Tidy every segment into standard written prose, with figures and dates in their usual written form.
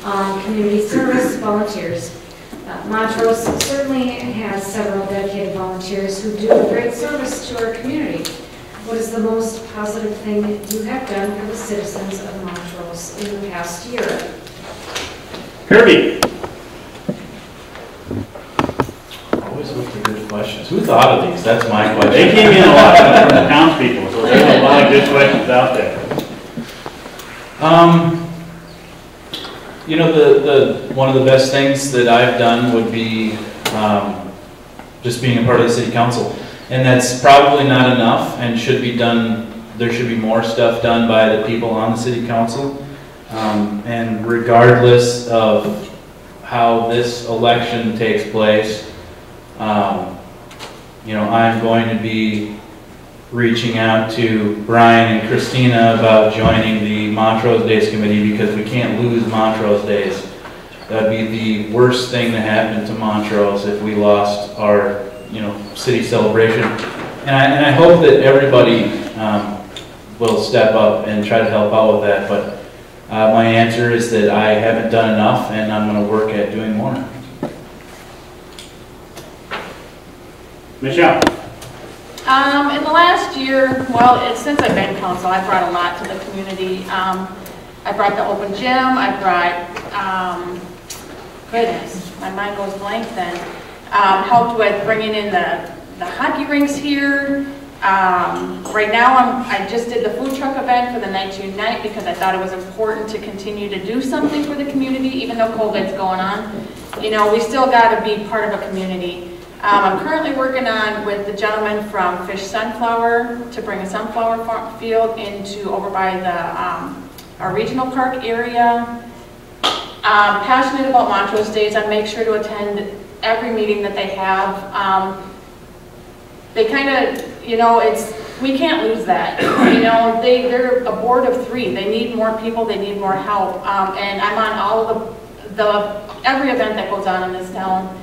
on community service volunteers. Montrose certainly has several dedicated volunteers who do great service to our community. What is the most positive thing you have done for the citizens of Montrose in the past year? Kirby. Always look for good questions. Who thought of these? That's my question. They came in a lot from the townspeople, so there's a lot of good questions out there. You know, one of the best things that I've done would be just being a part of the city council. And that's probably not enough and should be done. There should be more stuff done by the people on the city council. And regardless of how this election takes place, you know, I'm going to be reaching out to Brian and Christina about joining the Montrose Days Committee because we can't lose Montrose Days. That'd be the worst thing that happened to Montrose if we lost our, you know, city celebration. And I hope that everybody will step up and try to help out with that. But my answer is that I haven't done enough, and I'm going to work at doing more. Michelle. In the last year, well, since I've been council, I've brought a lot to the community. I brought the open gym. I brought, goodness, my mind goes blank then. Helped with bringing in the hockey rinks here. Right now, I just did the food truck event for the Night to Unite because I thought it was important to continue to do something for the community, even though COVID's going on. You know, we still got to be part of a community. I'm currently working on with the gentleman from Fish Sunflower to bring a sunflower field into over by the our regional park area. I'm passionate about Montrose Days. I make sure to attend every meeting that they have. They kind of, you know, we can't lose that. You know, they're a board of 3. They need more people. They need more help. And I'm on all of every event that goes on in this town.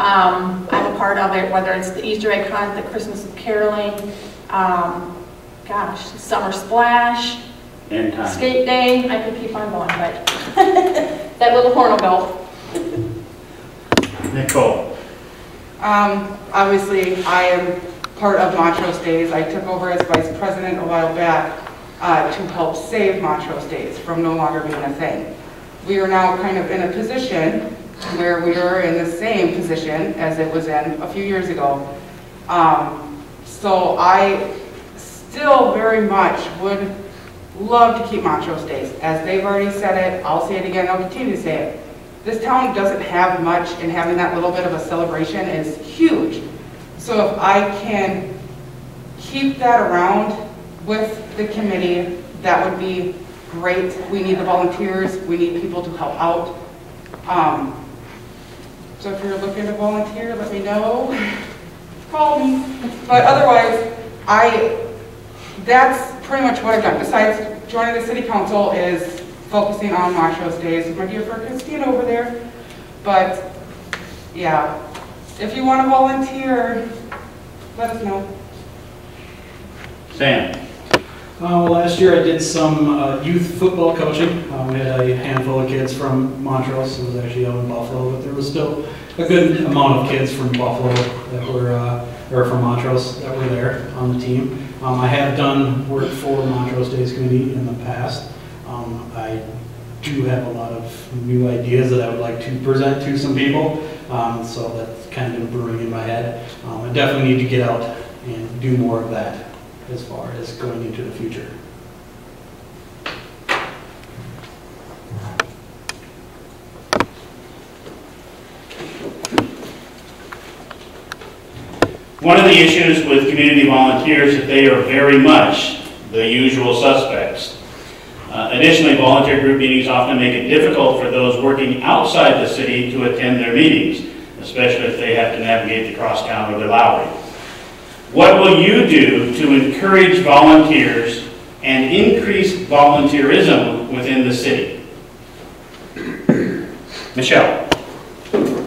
I'm a part of it, whether it's the Easter egg hunt, the Christmas caroling, gosh, summer splash, skate day. I could keep on going, but that little horn will go. Nicole. Obviously, I am part of Montrose Days. I took over as vice president a while back to help save Montrose Days from no longer being a thing. We are now kind of in a position where we are in the same position as it was in a few years ago. So I still very much would love to keep Montrose Days. As they've already said it, I'll say it again, I'll continue to say it. This town doesn't have much, and having that little bit of a celebration is huge. So if I can keep that around with the committee, that would be great. We need the volunteers, we need people to help out. So if you're looking to volunteer, let me know. Call me. But otherwise, that's pretty much what I've done. Besides joining the city council is focusing on Montrose Days with my dear friend Christina over there. But yeah, if you want to volunteer, let us know. Sam. Last year I did some youth football coaching. We had a handful of kids from Montrose. It was actually out in Buffalo, but there was still a good amount of kids from Buffalo that were, or from Montrose that were there on the team. I have done work for Montrose Days Committee in the past. I do have a lot of new ideas that I would like to present to some people, so that's kind of been brewing in my head. I definitely need to get out and do more of that as far as going into the future. One of the issues with community volunteers is that they are very much the usual suspects. Additionally, volunteer group meetings often make it difficult for those working outside the city to attend their meetings, especially if they have to navigate the crosstown or the Lowry. What will you do to encourage volunteers and increase volunteerism within the city? Michelle.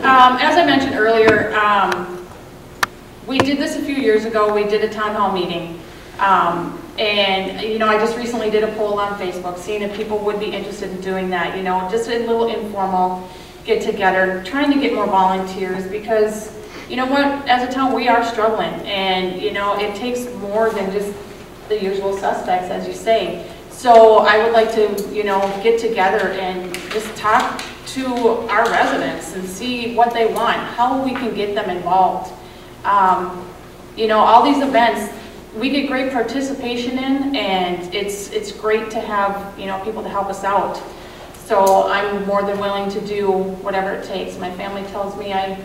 As I mentioned earlier, we did this a few years ago. We did a town hall meeting. And, you know, I just recently did a poll on Facebook, seeing if people would be interested in doing that, you know, just a little informal get together, trying to get more volunteers, because, you know what, as a town, we are struggling, and, you know, it takes more than just the usual suspects, as you say. So I would like to, you know, get together and just talk to our residents and see what they want, how we can get them involved. You know, all these events, we get great participation in, and it's great to have, you know, people to help us out. So I'm more than willing to do whatever it takes. My family tells me I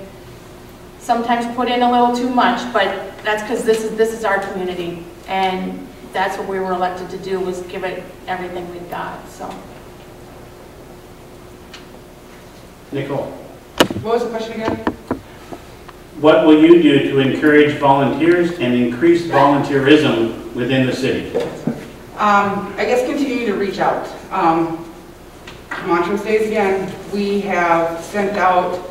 sometimes put in a little too much, but that's because this is our community, and that's what we were elected to do, was give it everything we've got. So. Nicole. What was the question again? What will you do to encourage volunteers and increase volunteerism within the city? I guess continue to reach out. Montrose Days again, we have sent out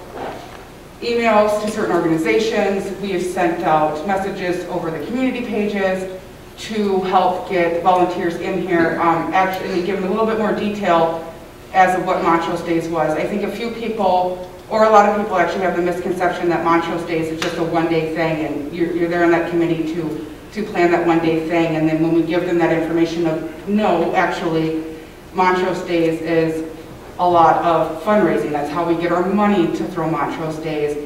emails to certain organizations. We have sent out messages over the community pages to help get volunteers in here. Actually, give them a little bit more detail as of what Montrose Days was. I think a few people, or a lot of people, actually have the misconception that Montrose Days is just a one-day thing, and you're there on that committee to plan that one-day thing. And then when we give them that information of, no, actually, Montrose Days is a lot of fundraising. That's how we get our money to throw Montrose Days.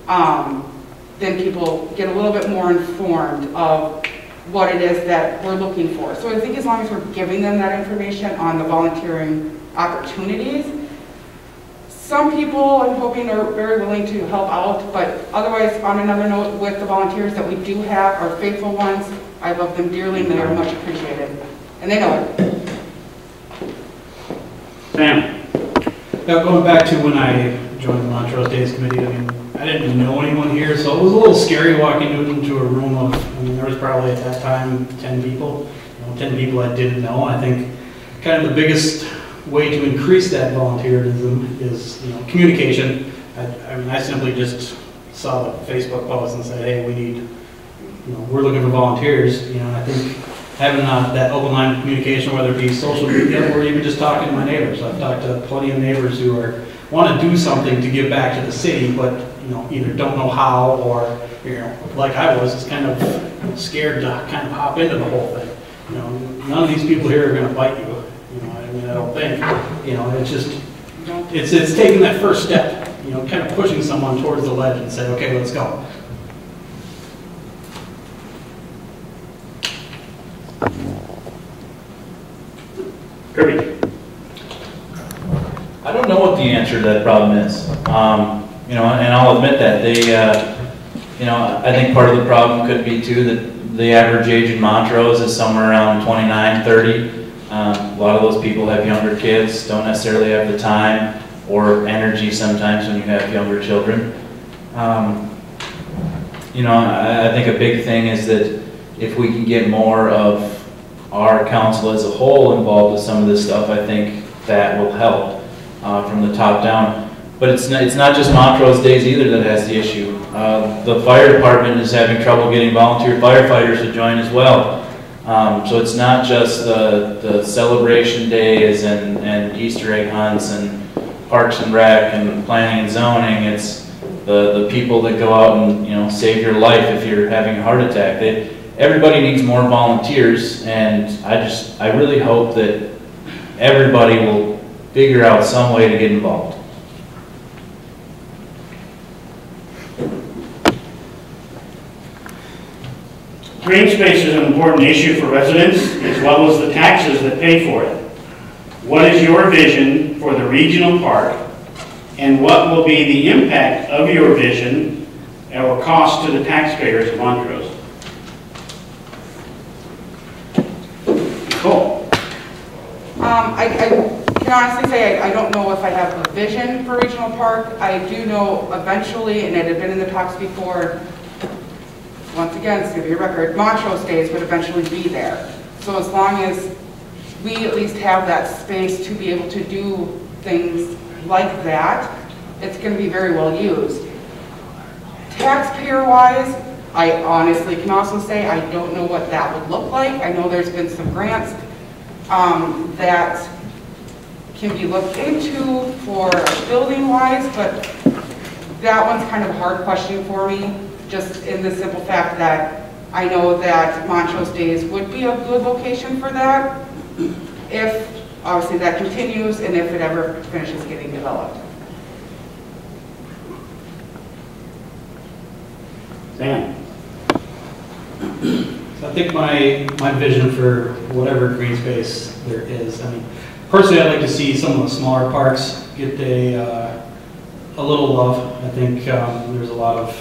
Then people get a little bit more informed of what it is that we're looking for. So I think as long as we're giving them that information on the volunteering opportunities, some people, I'm hoping, are very willing to help out, but otherwise, on another note, with the volunteers that we do have, our faithful ones, I love them dearly, and they are much appreciated. And they know it. Sam. Now, going back to when I joined the Montrose Days Committee, I mean, I didn't know anyone here, so it was a little scary walking into a room of, I mean, there was probably at that time 10 people, 10 people I didn't know. I think kind of the biggest way to increase that volunteerism is, communication. I mean, I simply just saw the Facebook post and said, hey, we need, we're looking for volunteers. I think having that open line of communication, whether it be social media or even just talking to my neighbors. I've talked to plenty of neighbors who want to do something to give back to the city, but either don't know how, or like I was, just kind of scared to kind of hop into the whole thing. None of these people here are going to bite you. I don't think. It's just it's taking that first step. Kind of pushing someone towards the ledge and say, okay, let's go. Kirby. I don't know what the answer to that problem is. And I'll admit that I think part of the problem could be too that the average age in Montrose is somewhere around 29, 30. A lot of those people have younger kids, don't necessarily have the time or energy sometimes when you have younger children. I think a big thing is that if we can get more of our council as a whole involved with some of this stuff, I think that will help from the top down. But it's not just Montrose Days either that has the issue. The fire department is having trouble getting volunteer firefighters to join as well. So it's not just the celebration days and Easter egg hunts and Parks and Rec and planning and zoning. It's the people that go out and save your life if you're having a heart attack. Everybody needs more volunteers, and I really hope that everybody will figure out some way to get involved. Green space is an important issue for residents as well as the taxes that pay for it. What is your vision for the regional park, and what will be the impact of your vision or cost to the taxpayers of Montrose? Cool. I can honestly say I don't know if I have a vision for regional park. I do know eventually, and it had been in the talks before, once again, it's going to be a record, Montrose Days would eventually be there. So as long as we at least have that space to be able to do things like that, it's going to be very well used. Taxpayer-wise, I honestly can also say I don't know what that would look like. I know there's been some grants that can be looked into for building-wise, but that one's kind of a hard question for me, just in the simple fact that I know that Montrose Days would be a good location for that, if obviously that continues and if it ever finishes getting developed. Sam? So I think my vision for whatever green space there is, I mean, personally I'd like to see some of the smaller parks get a little love. I think there's a lot of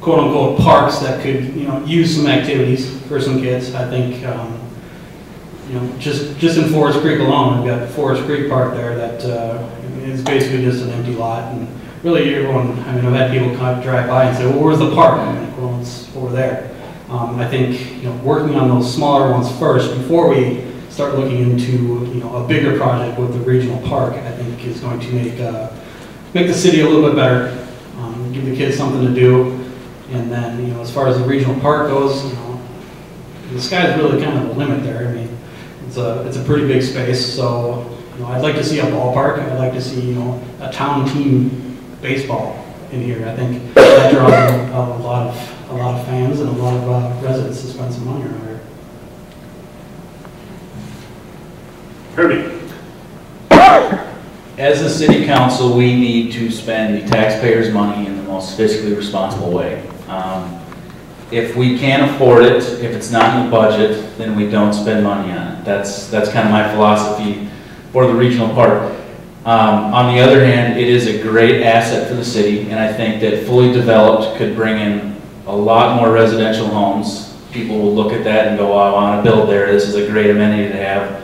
quote-unquote parks that could, you know, use some activities for some kids. I think, you know, just in Forest Creek alone, we've got Forest Creek Park there that is basically just an empty lot, and really everyone, I mean, I've had people kind of drive by and say, well, where's the park? And I'm like, well, it's over there. I think, you know, working on those smaller ones first before we start looking into, you know, a bigger project with the regional park, I think is going to make the city a little bit better, give the kids something to do, and then, you know, as far as the regional park goes, you know, the sky's really kind of the limit there. I mean, it's a pretty big space, so, you know, I'd like to see a ballpark. I'd like to see, you know, a town team baseball in here. I think that draws a lot of fans and a lot of residents to spend some money around here. Kirby? As a city council, we need to spend the taxpayers' money in the most fiscally responsible way. If we can't afford it, if it's not in the budget, then we don't spend money on it. That's kind of my philosophy for the regional park. On the other hand, it is a great asset for the city, and I think that fully developed could bring in a lot more residential homes. People will look at that and go, oh, I want to build there. This is a great amenity to have.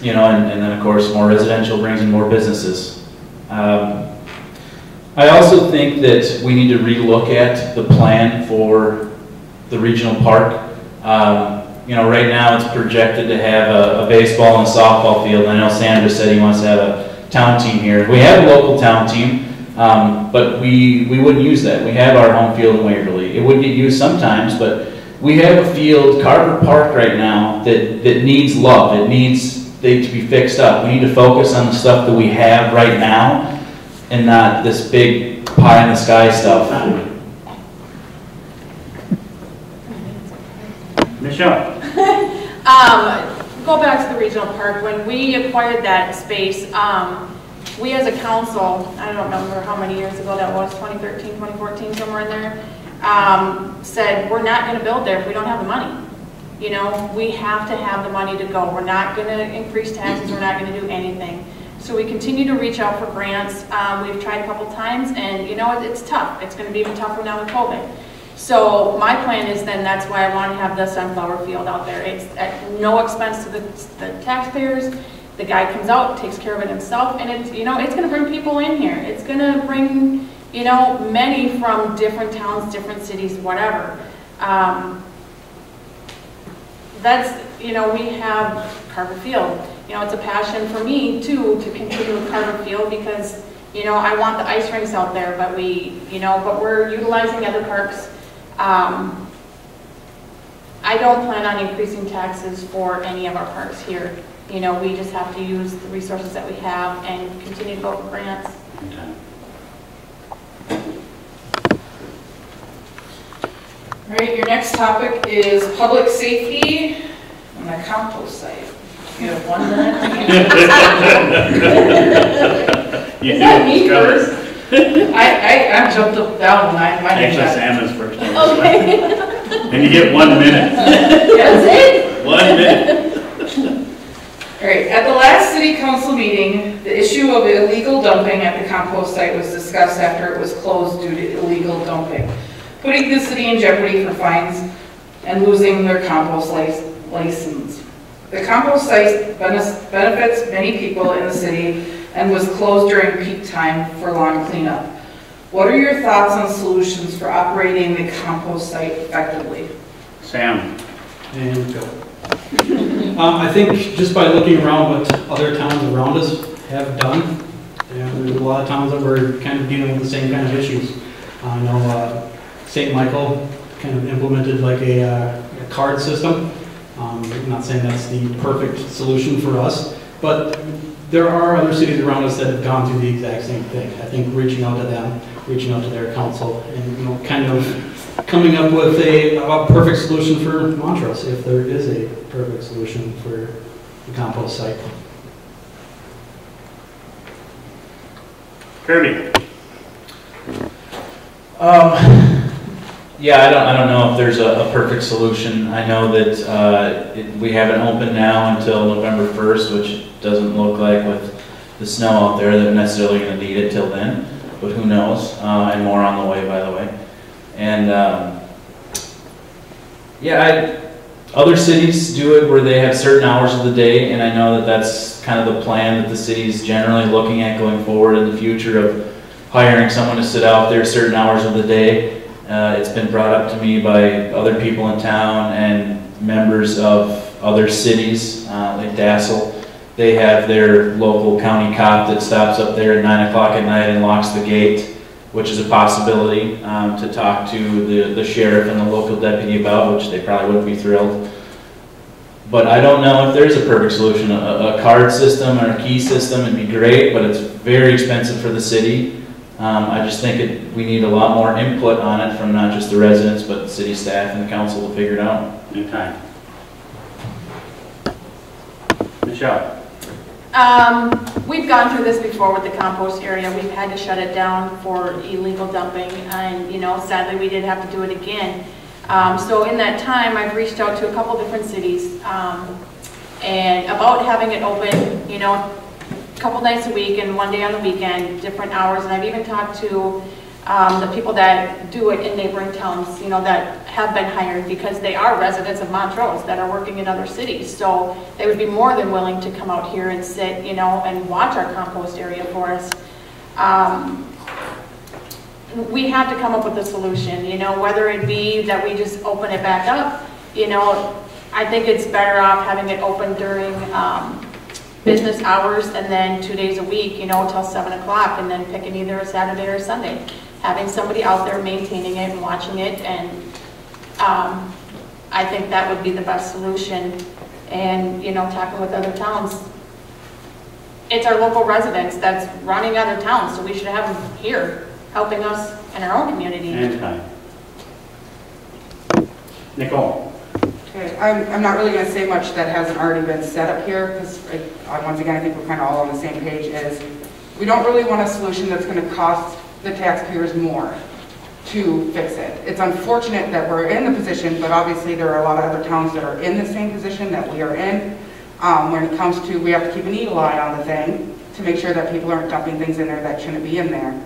You know, and then of course more residential brings in more businesses. I also think that we need to relook at the plan for the regional park. You know, right now it's projected to have a baseball and softball field. I know Sam just said he wants to have a town team here. We have a local town team, but we wouldn't use that. We have our home field in Waverly. It would get used sometimes, but we have a field, Carver Park right now, that needs love. It needs to be fixed up. We need to focus on the stuff that we have right now and not this big pie in the sky stuff. Michelle? Go back to the regional park. When we acquired that space, we as a council, I don't remember how many years ago that was, 2013, 2014, somewhere in there, said we're not going to build there if we don't have the money. You know, we have to have the money to go. We're not going to increase taxes. We're not going to do anything. So we continue to reach out for grants. We've tried a couple times, and you know, it's tough. It's going to be even tougher now with COVID. So my plan is then that's why I want to have the sunflower field out there. It's at no expense to the taxpayers. The guy comes out, takes care of it himself, and it's, you know, it's going to bring people in here. It's going to bring, you know, many from different towns, different cities, whatever. That's, you know, we have Carver Field. You know, it's a passion for me too to continue with Carver Field because, you know, I want the ice rinks out there, but but we're utilizing other parks. I don't plan on increasing taxes for any of our parks here. You know, we just have to use the resources that we have and continue to go for grants. All right, your next topic is public safety on the compost site. You have 1 minute. Is that me first? I jumped up down when my name Actually, got... Sam is first. Okay. And you get 1 minute. That's it? 1 minute. All right, at the last city council meeting, the issue of illegal dumping at the compost site was discussed after it was closed due to illegal dumping, putting the city in jeopardy for fines and losing their compost license. The compost site benefits many people in the city and was closed during peak time for lawn cleanup. What are your thoughts on solutions for operating the compost site effectively? Sam. And go. I think just by looking around what other towns around us have done, and there's a lot of towns that were kind of dealing with the same kind of issues. I know St. Michael kind of implemented like a card system. I'm not saying that's the perfect solution for us, but there are other cities around us that have gone through the exact same thing. I think reaching out to them, reaching out to their council, and kind of coming up with a perfect solution for Montrose, if there is a perfect solution for the compost site. Kirby. Yeah, I don't know if there's a perfect solution. I know that we haven't opened now until November 1st, which doesn't look like with the snow out there they're necessarily going to need it till then, but who knows, and more on the way, by the way. And other cities do it where they have certain hours of the day, and I know that that's kind of the plan that the city's generally looking at going forward in the future of hiring someone to sit out there certain hours of the day. It's been brought up to me by other people in town and members of other cities, like Dassel. They have their local county cop that stops up there at 9 o'clock at night and locks the gate, which is a possibility to talk to the sheriff and the local deputy about, which they probably wouldn't be thrilled. But I don't know if there's a perfect solution. A card system or a key system would be great, but it's very expensive for the city. I just think we need a lot more input on it from not just the residents, but the city staff and the council to figure it out. Okay. Michelle. We've gone through this before with the compost area. We've had to shut it down for illegal dumping, and sadly we did have to do it again. So in that time, I've reached out to a couple different cities and about having it open, a couple nights a week and one day on the weekend, different hours. And I've even talked to the people that do it in neighboring towns, that have been hired because they are residents of Montrose that are working in other cities. So they would be more than willing to come out here and sit, and watch our compost area for us. We have to come up with a solution, whether it be that we just open it back up. I think it's better off having it open during business hours and then 2 days a week, till 7 o'clock, and then picking either a Saturday or a Sunday. Having somebody out there maintaining it and watching it, and I think that would be the best solution. And, talking with other towns, it's our local residents that's running other towns, so we should have them here, helping us in our own community. And time. Nicole. Okay, I'm not really going to say much that hasn't already been said up here, because once again, I think we're kind of all on the same page, is we don't really want a solution that's going to cost the taxpayers more to fix it. It's unfortunate that we're in the position, but obviously there are a lot of other towns that are in the same position that we are in. When it comes to, we have to keep an eagle eye on the thing to make sure that people aren't dumping things in there that shouldn't be in there.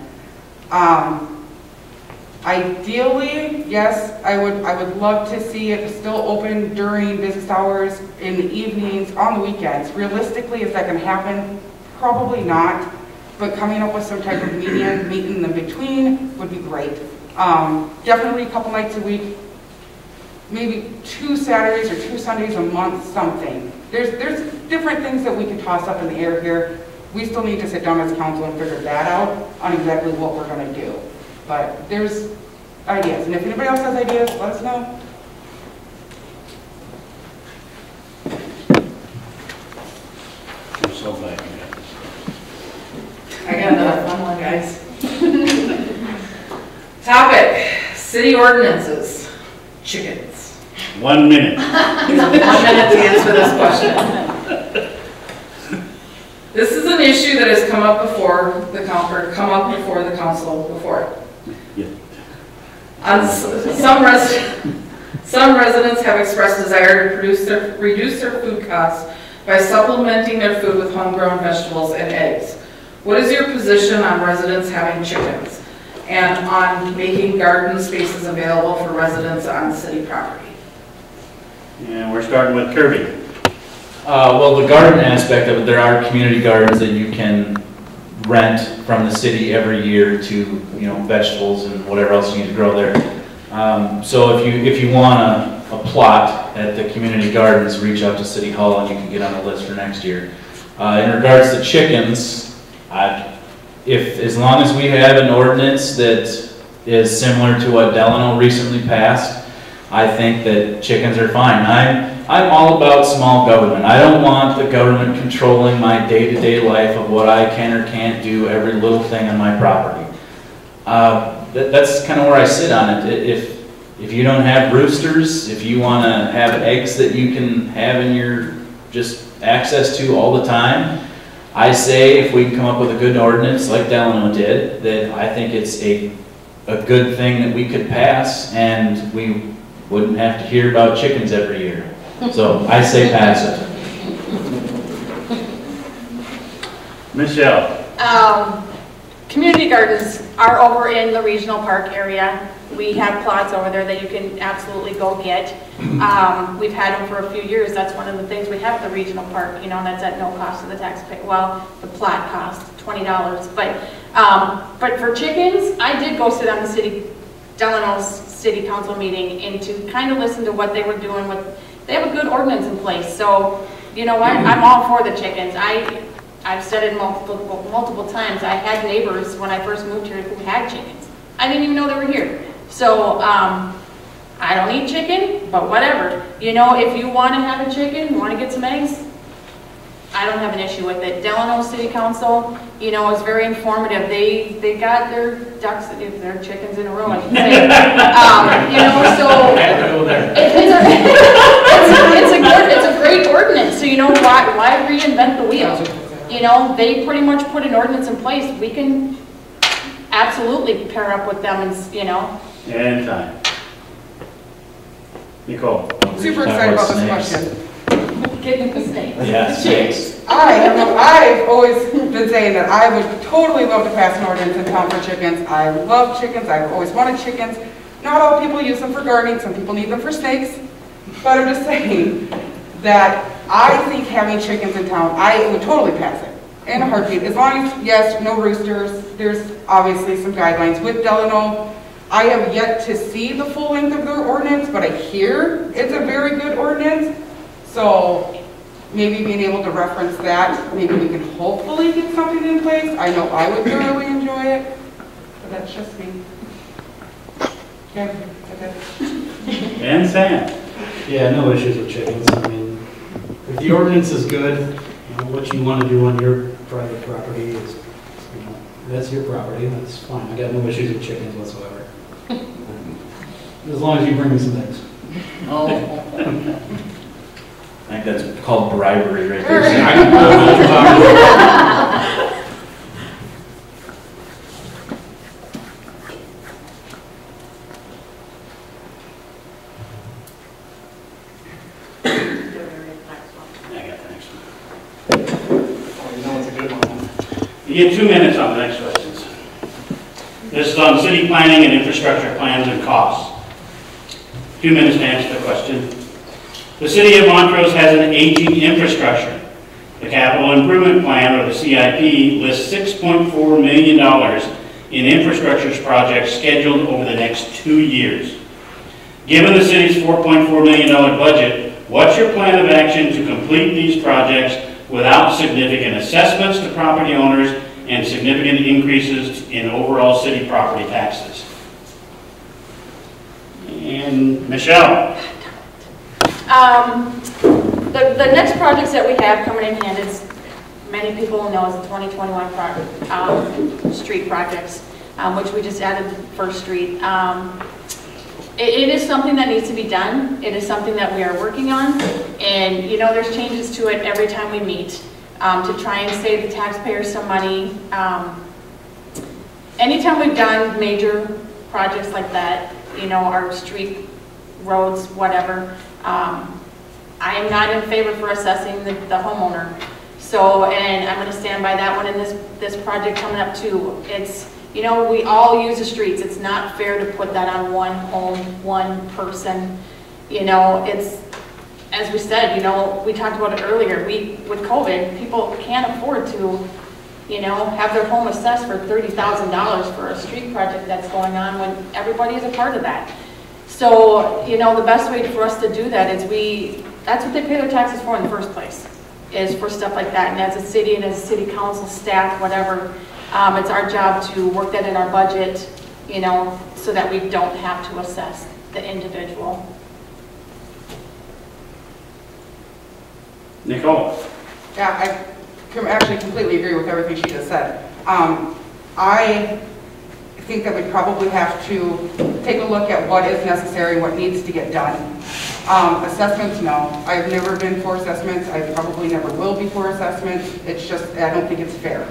Ideally, yes, I would love to see it still open during business hours, in the evenings, on the weekends. Realistically, is that going to happen? Probably not, but coming up with some type of median, meeting in between would be great. Definitely a couple nights a week, maybe 2 Saturdays or 2 Sundays a month, something. There's different things that we can toss up in the air here. We still need to sit down as council and figure that out on exactly what we're going to do. But there's ideas, and if anybody else has ideas, let us know. I'm so glad you got this. I got another fun one, guys. Topic, city ordinances, chickens. 1 minute. 1 minute to answer this question. This is an issue that has come up before the council before. Yeah. Some residents have expressed desire to reduce their food costs by supplementing their food with homegrown vegetables and eggs. What is your position on residents having chickens and on making garden spaces available for residents on city property? And we're starting with Kirby. Well, the garden aspect of it, there are community gardens that you can rent from the city every year to, vegetables and whatever else you need to grow there. So if you want a plot at the community gardens, reach out to City Hall and you can get on the list for next year. In regards to chickens, as long as we have an ordinance that is similar to what Delano recently passed. I think that chickens are fine. I'm all about small government. I don't want the government controlling my day-to-day life of what I can or can't do, every little thing on my property. That's kind of where I sit on it. If you don't have roosters, if you want to have eggs that you can have in your just access to all the time, I say if we can come up with a good ordinance like Delano did, that I think it's a good thing that we could pass, and we wouldn't have to hear about chickens every year. So I say pass it. Michelle? Community gardens are over in the regional park area. We have plots over there that you can absolutely go get. We've had them for a few years. That's one of the things we have at the regional park, you know, and that's at no cost to the taxpayer. Well, the plot costs $20, but for chickens, I did go sit on the Delano's city council meeting and to kind of listen to what they were doing with, they have a good ordinance in place. So, you know what, I'm all for the chickens. I've said it multiple times. I had neighbors when I first moved here who had chickens. I didn't even know they were here. So I don't eat chicken, but whatever. You know, if you want to have a chicken, you want to get some eggs, I don't have an issue with it. Delano City Council, you know, is very informative. They got their ducks, their chickens in a row, I should say. You know, so it's a great ordinance. So you know, why reinvent the wheel? You know, they pretty much put an ordinance in place. We can absolutely pair up with them, and you know. And time. Nicole? Super excited about this question. Getting the snake. Yeah, snakes. I've always been saying that I would totally love to pass an ordinance in town for chickens. I love chickens. I've always wanted chickens. Not all people use them for gardening. Some people need them for snakes. But I'm just saying that I think having chickens in town, I would totally pass it in a heartbeat. As long as, yes, no roosters. There's obviously some guidelines. With Delano, I have yet to see the full length of their ordinance, but I hear it's a very good ordinance. So maybe being able to reference that, maybe we can hopefully get something in place. I know I would thoroughly enjoy it, but that's just me. Yeah, And Sam? Yeah, no issues with chickens. I mean, if the ordinance is good, you know, what you want to do on your private property is, you know, that's your property, that's fine. I got no issues with chickens whatsoever. As long as you bring me some eggs. Oh. I think that's called bribery right there. You get 2 minutes on the next questions. This is on city planning and infrastructure plans and costs. 2 minutes to answer the question. The city of Montrose has an aging infrastructure. The Capital Improvement Plan, or the CIP, lists $6.4 million in infrastructure projects scheduled over the next 2 years. Given the city's $4.4 million budget, what's your plan of action to complete these projects without significant assessments to property owners and significant increases in overall city property taxes? And Michelle? The next projects that we have coming in hand is, many people know, is the 2021 project, street projects, which we just added the First Street. It is something that needs to be done. It is something that we are working on, and you know, there's changes to it every time we meet to try and save the taxpayers some money. Anytime we've done major projects like that, you know, our street, roads, whatever, I am not in favor for assessing the homeowner. So, and I'm going to stand by that one in this project coming up too. It's, you know, we all use the streets. It's not fair to put that on one home, one person. You know, it's, as we said, you know, we talked about it earlier, with COVID, people can't afford to, you know, have their home assessed for $30,000 for a street project that's going on when everybody is a part of that. So, you know, the best way for us to do that is that's what they pay their taxes for in the first place, is for stuff like that. And as a city and as a city council staff, whatever, it's our job to work that in our budget you know, so that we don't have to assess the individual. Nicole? Yeah, I actually completely agree with everything she just said. I think that we probably have to take a look at what is necessary, what needs to get done. Assessments, no. I've never been for assessments. I probably never will be for assessments. It's just, I don't think it's fair.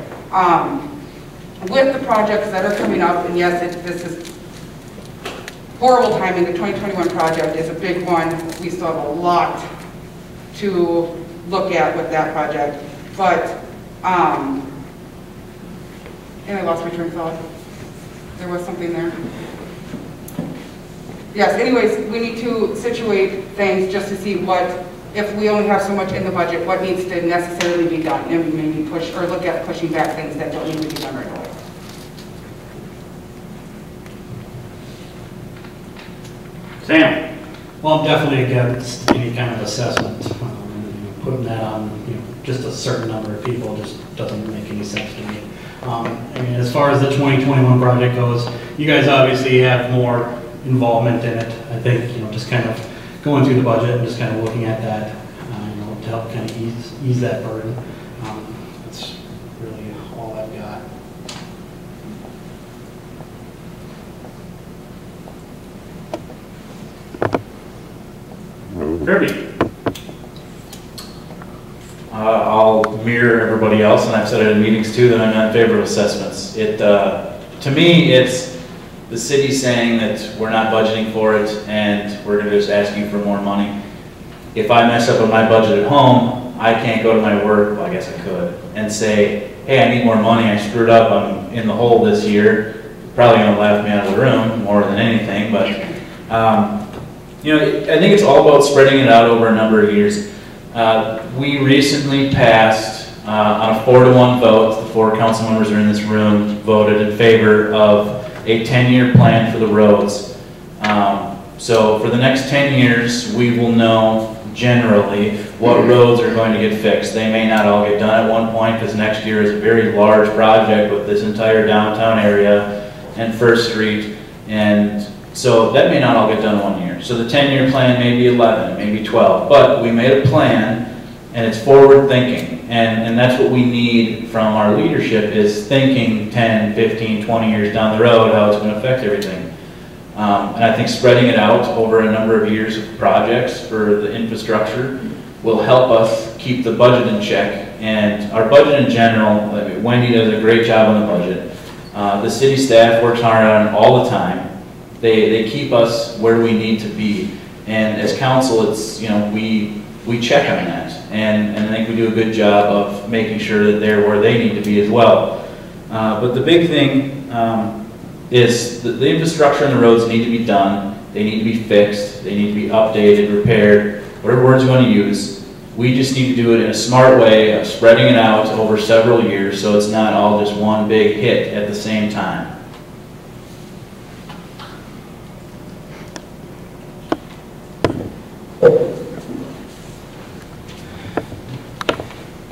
With the projects that are coming up, and yes, this is horrible timing. The 2021 project is a big one. We still have a lot to look at with that project. But, and I lost my train of thought. There was something there. Yes, anyways, we need to situate things just to see what, if we only have so much in the budget, what needs to necessarily be done, and maybe push, or look at pushing back things that don't need to be done right away. Sam? Well, I'm definitely against any kind of assessment. Putting that on, just a certain number of people just doesn't make any sense to me. I mean, as far as the 2021 project goes, you guys obviously have more involvement in it. I think, just kind of going through the budget and just kind of looking at that, to help kind of ease that burden. That's really all I've got. Kirby? I'll mirror everybody else, and I've said it in meetings too, that I'm not in favor of assessments. To me, it's the city saying that we're not budgeting for it and we're going to just ask you for more money. If I mess up on my budget at home, I can't go to my work, well, I guess I could, and say, hey, I need more money, I screwed up, I'm in the hole this year. Probably going to laugh me out of the room more than anything, but I think it's all about spreading it out over a number of years. We recently passed, on a 4-to-1 vote, the 4 council members are in this room, voted in favor of a 10-year plan for the roads. So for the next 10 years, we will know generally what roads are going to get fixed. They may not all get done at one point, because next year is a very large project with this entire downtown area and First Street, and so that may not all get done in 1 year. So the 10-year plan may be 11, maybe 12, but we made a plan, and it's forward thinking, and that's what we need from our leadership, is thinking 10, 15, 20 years down the road, how it's going to affect everything. And I think spreading it out over a number of years of projects for the infrastructure will help us keep the budget in check. And our budget in general, Wendy does a great job on the budget. The city staff works hard on it all the time. They keep us where we need to be. And as council, it's, we check on that. And I think we do a good job of making sure that they're where they need to be as well. But the big thing is the infrastructure and the roads need to be done. They need to be fixed. They need to be updated, repaired, whatever words you want to use. We just need to do it in a smart way of spreading it out over several years so it's not all just one big hit at the same time.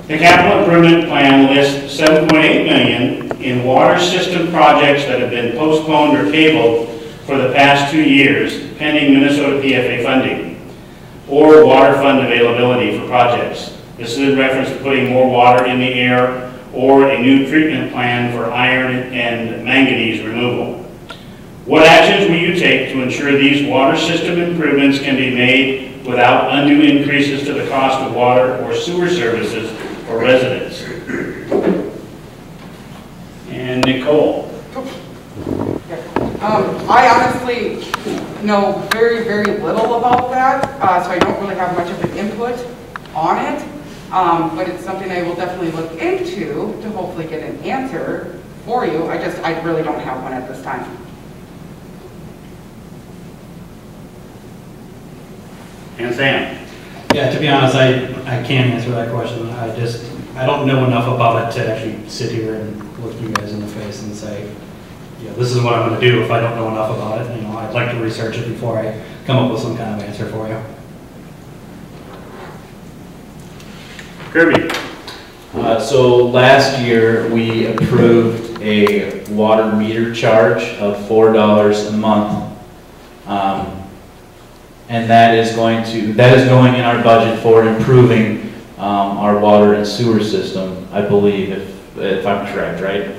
The capital improvement plan lists $7.8 million in water system projects that have been postponed or tabled for the past 2 years, pending Minnesota PFA funding, or water fund availability for projects. This is in reference to putting more water in the air or a new treatment plan for iron and manganese removal. What actions will you take to ensure these water system improvements can be made without undue increases to the cost of water or sewer services for residents? And Nicole. I honestly know very, very little about that, so I don't really have much of an input on it, but it's something I will definitely look into to hopefully get an answer for you. I really don't have one at this time. And Sam. Yeah, to be honest, I can't answer that question. I don't know enough about it to actually sit here and look you guys in the face and say, yeah, this is what I'm going to do if I don't know enough about it. I'd like to research it before I come up with some kind of answer for you. Kirby. So last year we approved a water meter charge of $4 a month. And that is going in our budget for improving our water and sewer system, I believe, if I'm correct, right?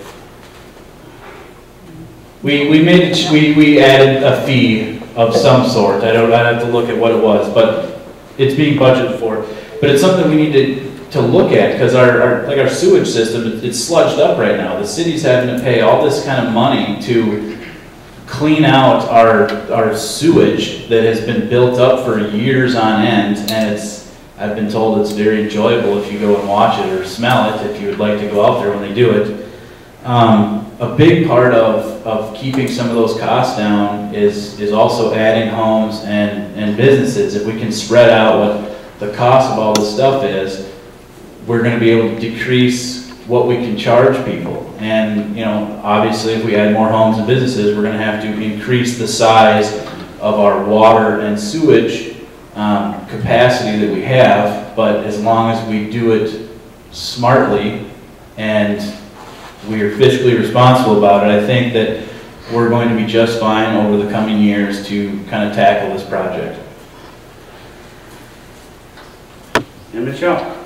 We added a fee of some sort. I'd have to look at what it was, but it's being budgeted for. But it's something we need to look at, because our sewage system, it's sludged up right now. The city's having to pay all this kind of money to clean out our sewage that has been built up for years on end, and I've been told it's very enjoyable if you go and watch it or smell it, if you would like to go out there when they do it. A big part of keeping some of those costs down is also adding homes and businesses. If we can spread out what the cost of all this stuff is, we're going to be able to decrease what we can charge people. And, you know, obviously if we add more homes and businesses, we're going to have to increase the size of our water and sewage capacity that we have. But as long as we do it smartly and we are fiscally responsible about it, I think that we're going to be just fine over the coming years to kind of tackle this project. And Michelle?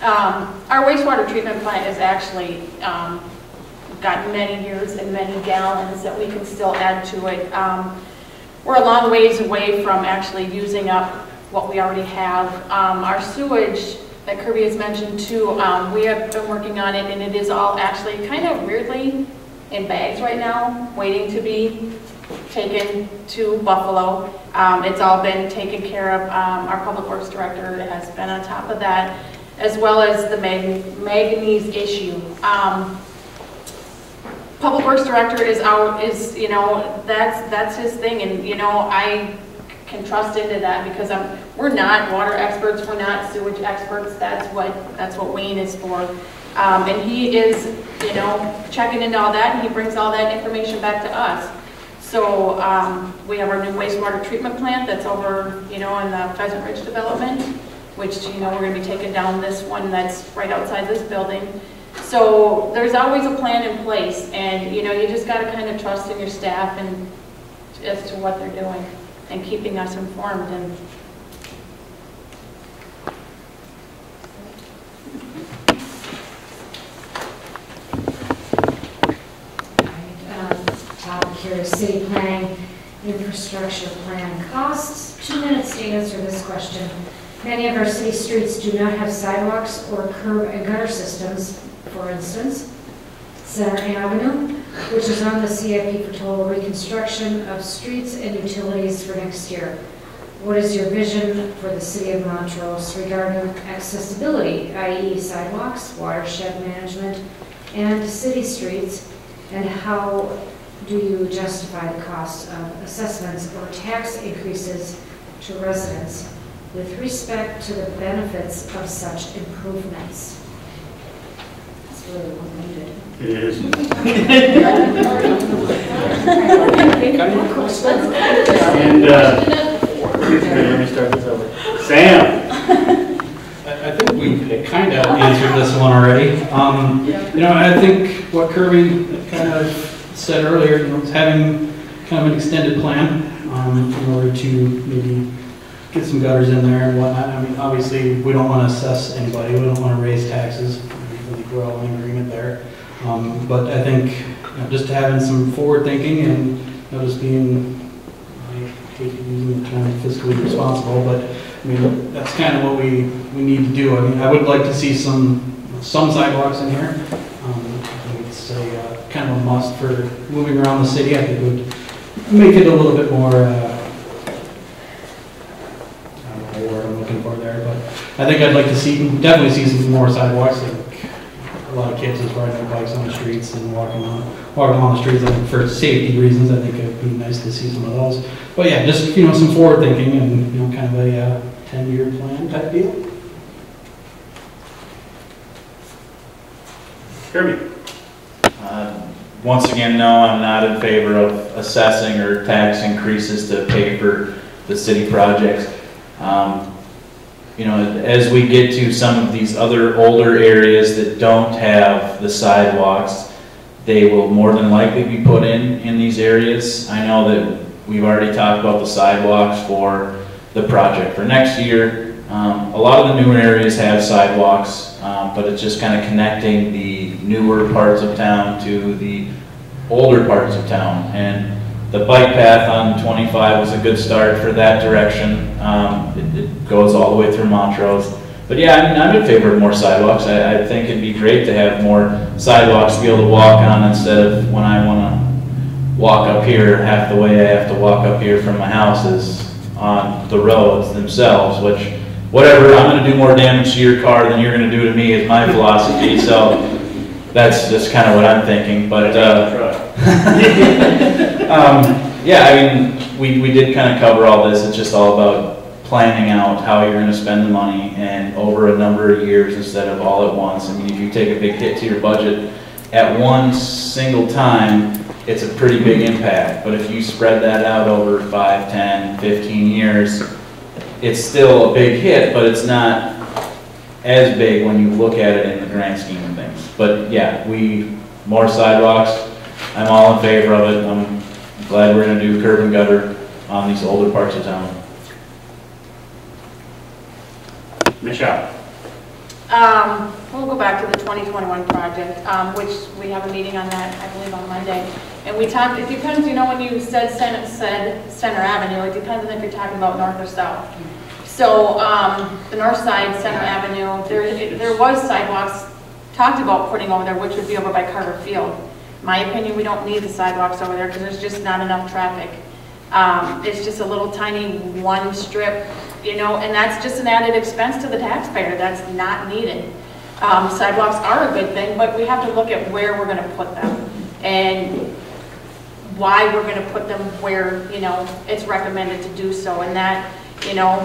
Our wastewater treatment plant is actually got many years and many gallons that we can still add to it. We're a long ways away from actually using up what we already have. Our sewage that Kirby has mentioned too, we have been working on it, and it is all actually kind of weirdly in bags right now, waiting to be taken to Buffalo. It's all been taken care of. Our public works director has been on top of that, as well as the manganese issue. Public works director is out, you know, that's his thing, and you know, I can trust into that because we're not water experts, we're not sewage experts. That's what Wayne is for, and he is, you know, checking into all that, and he brings all that information back to us. So we have our new wastewater treatment plant that's over, you know, in the Pheasant Ridge development, which, you know, we're going to be taking down this one that's right outside this building. So there's always a plan in place, and you know, you just got to kind of trust in your staff and as to what they're doing and keeping us informed. And topic here is city planning, infrastructure plan costs. 2 minutes to answer this question. Many of our city streets do not have sidewalks or curb and gutter systems. For instance, Center Avenue, which is on the CIP for total reconstruction of streets and utilities for next year. What is your vision for the city of Montrose regarding accessibility, i.e. sidewalks, watershed management, and city streets, and how do you justify the cost of assessments or tax increases to residents with respect to the benefits of such improvements? Really long-winded. It is. And let me start this over. Sam. I think we kind of answered this one already. You know, I think what Kirby kind of said earlier, you know, is having kind of an extended plan in order to maybe get some gutters in there and whatnot. I mean, obviously, we don't want to assess anybody. We don't want to raise taxes. I think we're all in agreement there. But I think, you know, just having some forward thinking and, you know, just being, I hate using the term fiscally responsible, but I mean, that's kind of what we need to do. I mean, I would like to see some sidewalks in here. I think it's kind of a must for moving around the city. I think it would make it a little bit more, I don't know what word I'm looking for there, but I think I'd like to definitely see some more sidewalks. Like a lot of kids just riding their bikes on the streets and walking on the streets. I think for safety reasons, I think it'd be nice to see some of those. But yeah, just, you know, some forward thinking and, you know, kind of a 10-year plan type deal. Kirby. Once again, no, I'm not in favor of assessing or tax increases to pay for the city projects. You know, as we get to some of these other older areas that don't have the sidewalks, they will more than likely be put in these areas. I know that we've already talked about the sidewalks for the project for next year. A lot of the newer areas have sidewalks, but it's just kind of connecting the newer parts of town to the older parts of town. And the bike path on 25 was a good start for that direction. It goes all the way through Montrose. But yeah, I mean, I'm in favor of more sidewalks. I think it'd be great to have more sidewalks to be able to walk on instead of when I want to walk up here, half the way I have to walk up here from my house is on the roads themselves, which whatever, I'm going to do more damage to your car than you're going to do to me is my philosophy. So that's just kind of what I'm thinking. But yeah, I mean, we did kind of cover all this. It's just all about planning out how you're going to spend the money and over a number of years instead of all at once. I mean, if you take a big hit to your budget at one single time, it's a pretty big impact. But if you spread that out over 5, 10, 15 years, it's still a big hit, but it's not as big when you look at it in the grand scheme of things. But yeah, more sidewalks. I'm all in favor of it. I'm glad we're going to do curb and gutter on these older parts of town. Michelle. We'll go back to the 2021 project, which we have a meeting on that, I believe, on Monday. And we talked, it depends, you know, when you said Center Avenue, it depends on if you're talking about north or south. So the north side, Center Avenue, there was sidewalks talked about putting over there, which would be over by Carter Field. In my opinion, we don't need the sidewalks over there because there's just not enough traffic. It's just a little tiny one strip, you know, and that's just an added expense to the taxpayer. That's not needed. Sidewalks are a good thing, but we have to look at where we're going to put them and why we're going to put them where, you know, it's recommended to do so. And that, you know,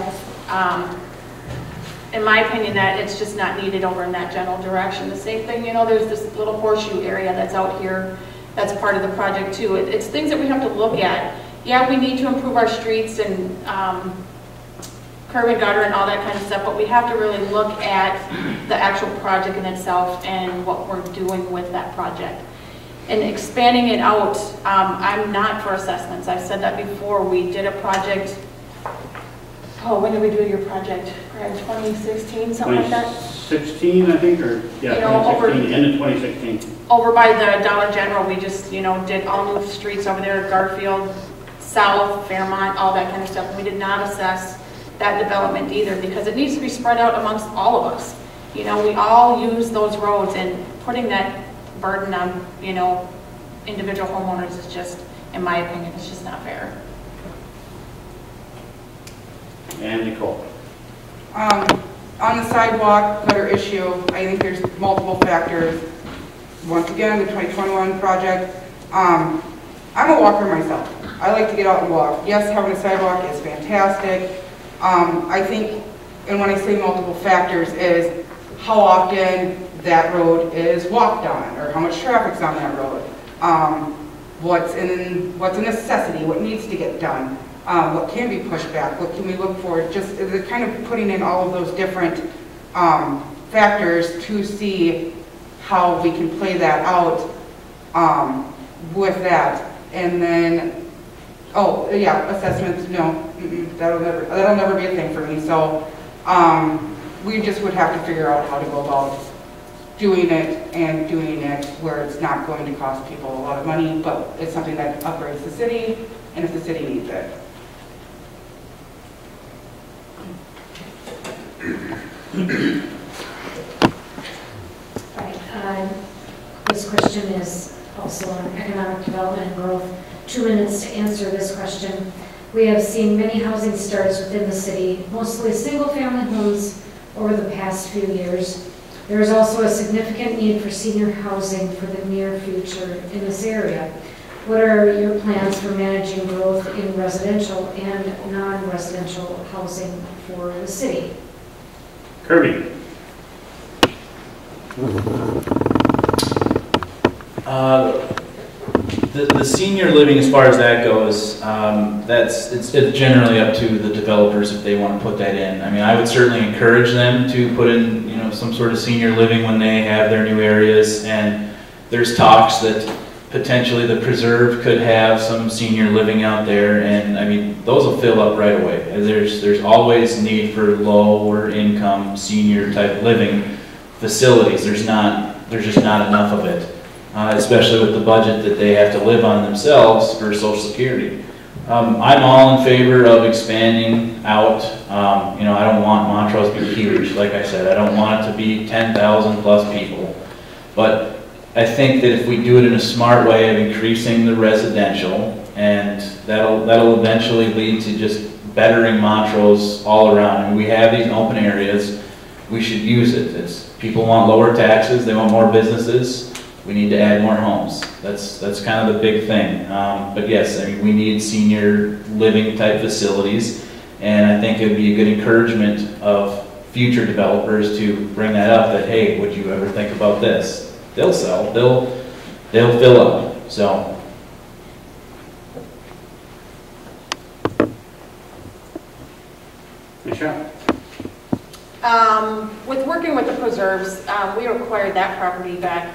in my opinion, that it's just not needed over in that general direction. The same thing, you know, there's this little horseshoe area that's out here that's part of the project too. It's things that we have to look at. Yeah, we need to improve our streets and curb and gutter and all that kind of stuff, but we have to really look at the actual project in itself and what we're doing with that project. And expanding it out, I'm not for assessments. I've said that before. We did a project, oh, when did we do your project? 2016, something like that? 2016, I think, or yeah, you know, 2016, end of 2016. Over by the Dollar General, we just, you know, did all new streets over there, Garfield, South, Fairmont, all that kind of stuff. And we did not assess that development either because it needs to be spread out amongst all of us. You know, we all use those roads, and putting that burden on, you know, individual homeowners is just, in my opinion, it's just not fair. And Nicole. On the sidewalk gutter issue, I think there's multiple factors. Once again, the 2021 project. I'm a walker myself. I like to get out and walk. Yes, having a sidewalk is fantastic. I think, and when I say multiple factors, is how often that road is walked on, or how much traffic's on that road. What's a necessity, what needs to get done, what can be pushed back, what can we look for, just the kind of putting in all of those different factors to see how we can play that out with that. And then, oh yeah, assessments, no, that'll never be a thing for me. So we just would have to figure out how to go about doing it where it's not going to cost people a lot of money, but it's something that upgrades the city, and if the city needs it. Right. This question is also on economic development and growth. 2 minutes to answer this question. We have seen many housing starts within the city, mostly single-family homes over the past few years. There is also a significant need for senior housing for the near future in this area. What are your plans for managing growth in residential and non-residential housing for the city? Kirby. The senior living, as far as that goes, it's generally up to the developers if they want to put that in. I mean, I would certainly encourage them to put in, you know, some sort of senior living when they have their new areas, and there's talks that potentially the preserve could have some senior living out there, and I mean, those will fill up right away. There's always need for lower income senior type living facilities. There's just not enough of it, especially with the budget that they have to live on themselves for Social Security. I'm all in favor of expanding out. You know, I don't want Montrose to be huge, like I said. I don't want it to be 10,000 plus people, but I think that if we do it in a smart way of increasing the residential, and that'll eventually lead to just bettering Montrose all around. And we have these open areas, we should use it. People want lower taxes, they want more businesses, we need to add more homes. That's kind of the big thing. But yes, I mean, we need senior living type facilities, and I think it would be a good encouragement of future developers to bring that up, that hey, would you ever think about this? They'll sell, they'll fill up, so. Michelle? With working with the preserves, we acquired that property back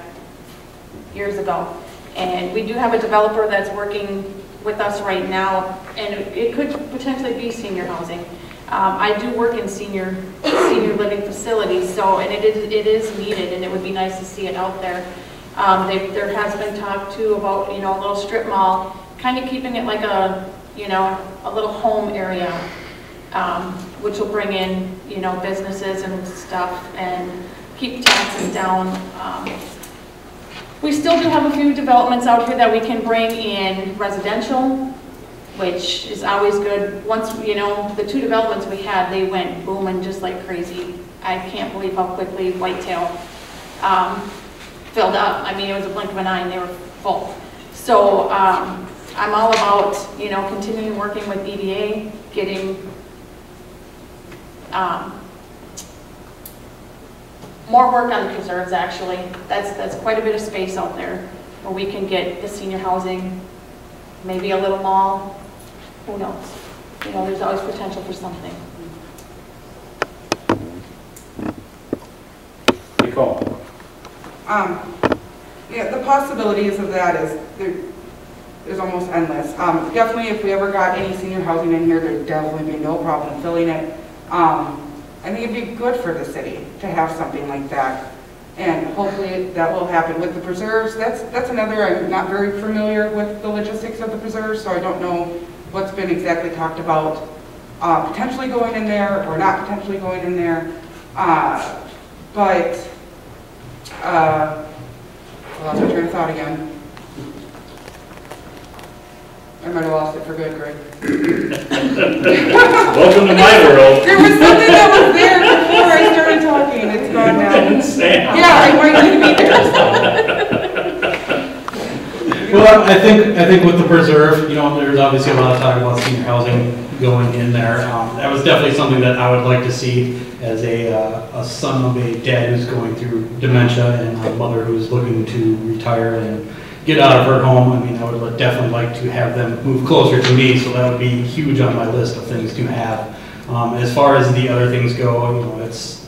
years ago. And we do have a developer that's working with us right now, and it could potentially be senior housing. I do work in senior living facilities, so, and it is needed, and it would be nice to see it out there. There has been talk too about, you know, a little strip mall, kind of keeping it like a, you know, a little home area, which will bring in, you know, businesses and stuff and keep taxes down. We still do have a few developments out here that we can bring in residential, which is always good. Once, you know, the 2 developments we had, they went booming just like crazy. I can't believe how quickly Whitetail filled up. I mean, it was a blink of an eye and they were full. So I'm all about, you know, continuing working with EDA, getting more work on the preserves actually. That's quite a bit of space out there where we can get the senior housing, maybe a little mall. Who knows? You know, there's always potential for something. Nicole? Yeah, the possibilities of that is almost endless. Definitely, if we ever got any senior housing in here, there'd definitely be no problem filling it. I think it'd be good for the city to have something like that, and hopefully that will happen with the preserves. That's another. I'm not very familiar with the logistics of the preserves, so I don't know what's been exactly talked about potentially going in there or not potentially going in there. But I lost my train of thought again. I might have lost it for good, Greg. Welcome to my world. There was something that was there before I started talking. It's gone now. Yeah, I might need to be there. Well, I think with the preserve, you know, there's obviously a lot of talk about senior housing going in there. That was definitely something that I would like to see as a son of a dad who's going through dementia and a mother who's looking to retire and get out of her home. I mean, I would definitely like to have them move closer to me, so that would be huge on my list of things to have. As far as the other things go, you know, it's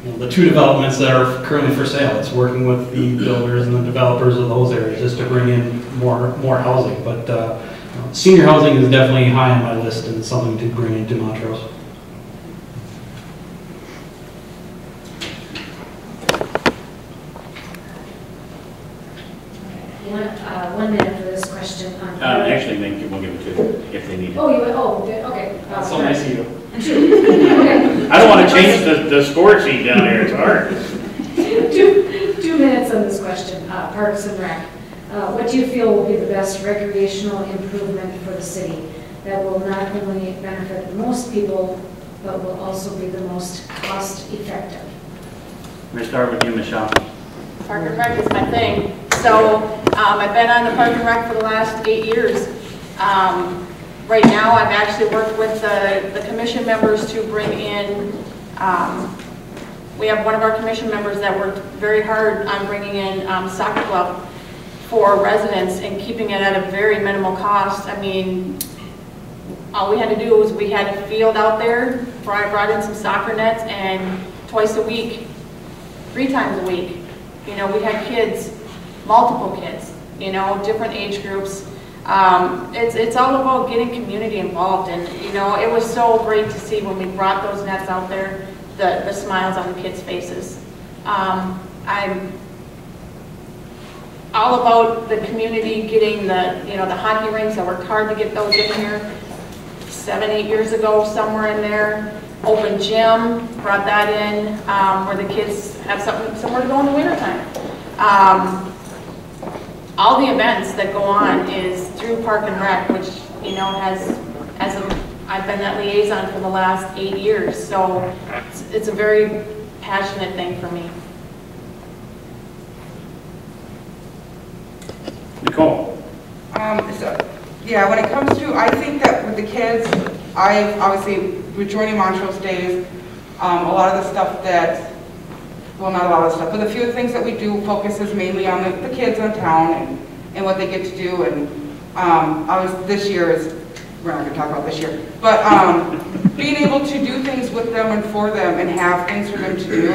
you know, the 2 developments that are currently for sale. It's working with the builders and the developers of those areas just to bring in more housing. But you know, senior housing is definitely high on my list and something to bring into Montrose. One minute for this question. Actually, we'll give it to if they need it. Oh, okay. That's so nice of you. Okay. I don't want to change the score sheet down here. It's hard. 2 minutes on this question. Parks and Rec. What do you feel will be the best recreational improvement for the city that will not only benefit the most people, but will also be the most cost effective? Let me start with you, Michelle. Park and Rec is my thing. So I've been on the Park and Rec for the last 8 years. Right now, I've actually worked with the commission members to bring in, we have one of our commission members that worked very hard on bringing in soccer club for residents and keeping it at a very minimal cost. I mean, all we had to do was we had a field out there, brought in some soccer nets, and twice a week, 3 times a week, You know, we had kids, multiple kids, you know, different age groups. It's all about getting community involved, and you know, it was so great to see when we brought those nets out there, the smiles on the kids' faces. I'm all about the community getting the hockey rinks. I worked hard to get those in here 7, 8 years ago, somewhere in there. Open gym, brought that in, where the kids have somewhere to go in the wintertime. All the events that go on is through Park and Rec, which, you know, I've been that liaison for the last 8 years, so it's a very passionate thing for me. Nicole? Yeah, when it comes to, I think that with the kids, I obviously, with joining Montrose Days, a lot of the stuff that, well, not a lot of the stuff, but a few of the things that we do focuses mainly on the kids in town and what they get to do. And this year is, we're not going to talk about this year, but being able to do things with them and for them and have things for them to do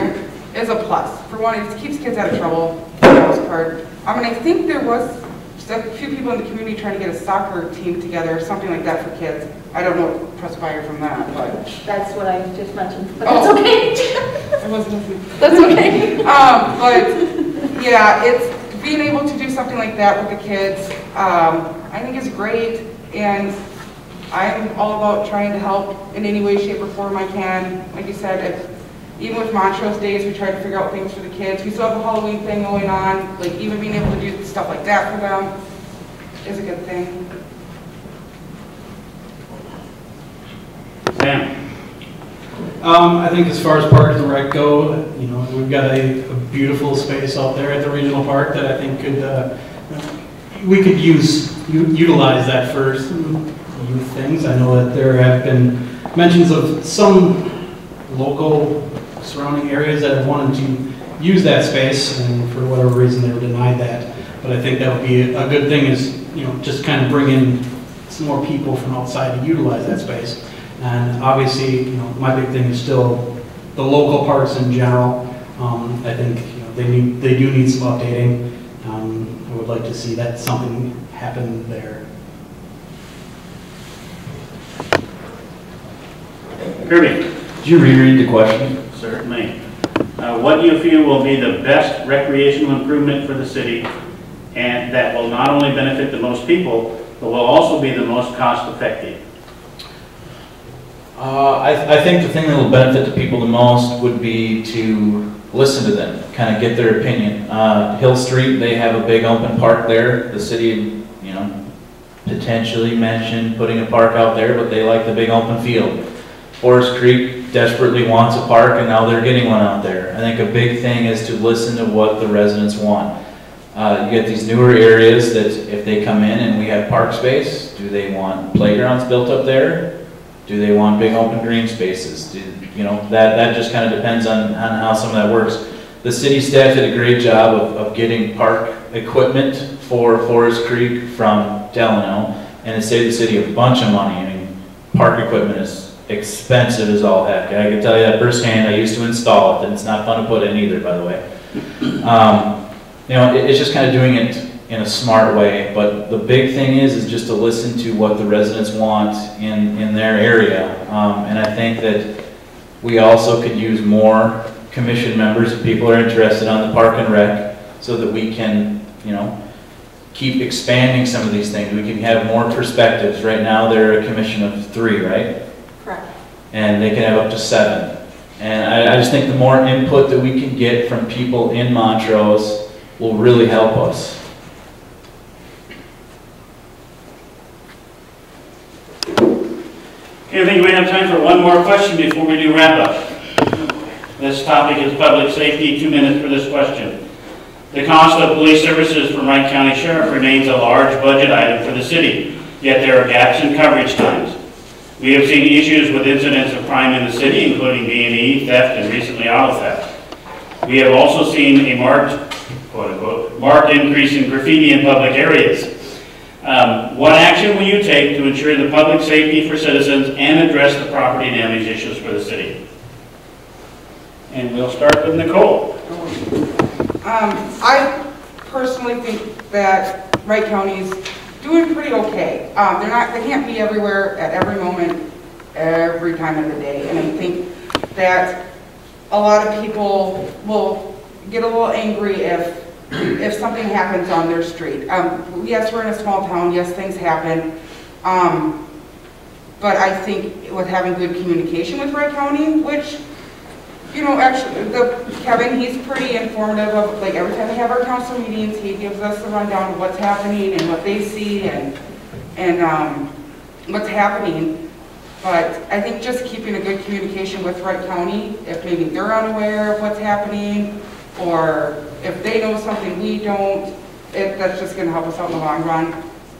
is a plus. For one, it keeps kids out of trouble for the most part. I mean, I think there was a few people in the community trying to get a soccer team together or something like that for kids. I don't know what transpired from that, but... That's what I just mentioned, but that's okay. I wasn't listening. That's okay. But yeah, it's being able to do something like that with the kids, I think is great, and I'm all about trying to help in any way, shape, or form I can. Like you said, even with Montrose Days, we try to figure out things for the kids. We still have a Halloween thing going on. Like, even being able to do stuff like that for them is a good thing. Sam? I think as far as Park and Rec go, you know, we've got a beautiful space out there at the regional park that I think we could utilize that for some youth things. I know that there have been mentions of some local surrounding areas that have wanted to use that space, and for whatever reason they were denied that. But I think that would be a good thing, is, you know, just kind of bring in some more people from outside to utilize that space. And obviously, you know, my big thing is still the local parks in general. I think, you know, they do need some updating. I would like to see that something happen there. Kirby? Did you reread the question? Certainly. What do you feel will be the best recreational improvement for the city, and that will not only benefit the most people, but will also be the most cost effective? I think the thing that will benefit the people the most would be to listen to them, kind of get their opinion. Hill Street, they have a big open park there. The city, you know, potentially mentioned putting a park out there, but they like the big open field. Forest Creek desperately wants a park, and now they're getting one out there. I think a big thing is to listen to what the residents want. You get these newer areas that if they come in and we have park space, do they want playgrounds built up there? Do they want big open green spaces? You know, that just kind of depends on how some of that works. The city staff did a great job of getting park equipment for Forest Creek from Delano, and it saved the city a bunch of money. I mean, park equipment is expensive as all heck. I can tell you that firsthand. I used to install it, and it's not fun to put in either, by the way. You know, it's just kind of doing it in a smart way, but the big thing is just to listen to what the residents want in their area. And I think that we also could use more commission members if people are interested on the Park and Rec, so that we can, you know, keep expanding some of these things. We can have more perspectives. Right now they're a commission of 3, right? Correct. And they can have up to 7. And I just think the more input that we can get from people in Montrose will really help us. Okay, I think we have time for one more question before we do wrap up. This topic is public safety. 2 minutes for this question. The cost of police services from Wright County Sheriff remains a large budget item for the city, yet there are gaps in coverage times. We have seen issues with incidents of crime in the city, including B&E, theft, and recently auto theft. We have also seen a marked, quote-unquote, marked increase in graffiti in public areas. What action will you take to ensure the public safety for citizens and address the property damage issues for the city? And we'll start with Nicole. I personally think that Wright County's doing pretty okay. They can't be everywhere at every moment, every time of the day. And I think that a lot of people will get a little angry if something happens on their street. Yes, we're in a small town. Yes, things happen. But I think with having good communication with Wright County, which, you know, actually, Kevin, he's pretty informative of, like, every time we have our council meetings, he gives us the rundown of what's happening and what they see and what's happening. But I think just keeping a good communication with Wright County, if maybe they're unaware of what's happening, or if they know something we don't, that's just gonna help us out in the long run.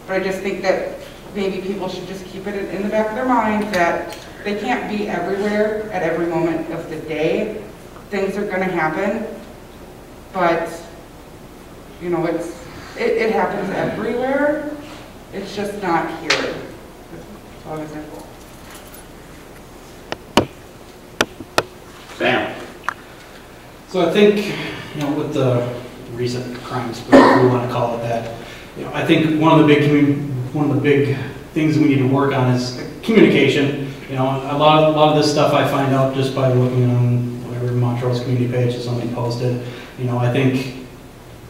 But I just think that maybe people should just keep it in the back of their mind that they can't be everywhere at every moment of the day. Things are going to happen, but you know, it happens everywhere. It's just not here. That's all I was saying. Sam. So I think, you know, with the recent crimes, if we want to call it that, you know, I think one of the big things we need to work on is communication. You know, a lot of this stuff I find out just by looking on whatever Montrose community page that somebody posted. You know, I think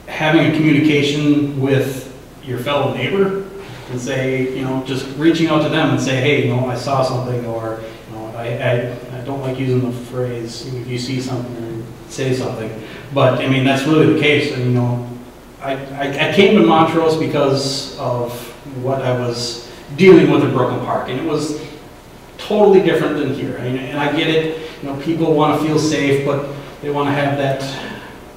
having a communication with your fellow neighbor and say, you know, just reaching out to them and say, hey, you know, I saw something, or, you know, I don't like using the phrase, if you see something, say something. But, I mean, that's really the case. And, you know, I came to Montrose because of what I was dealing with at Brooklyn Park, and it was totally different than here. And I get it, you know, people want to feel safe, but they want to have that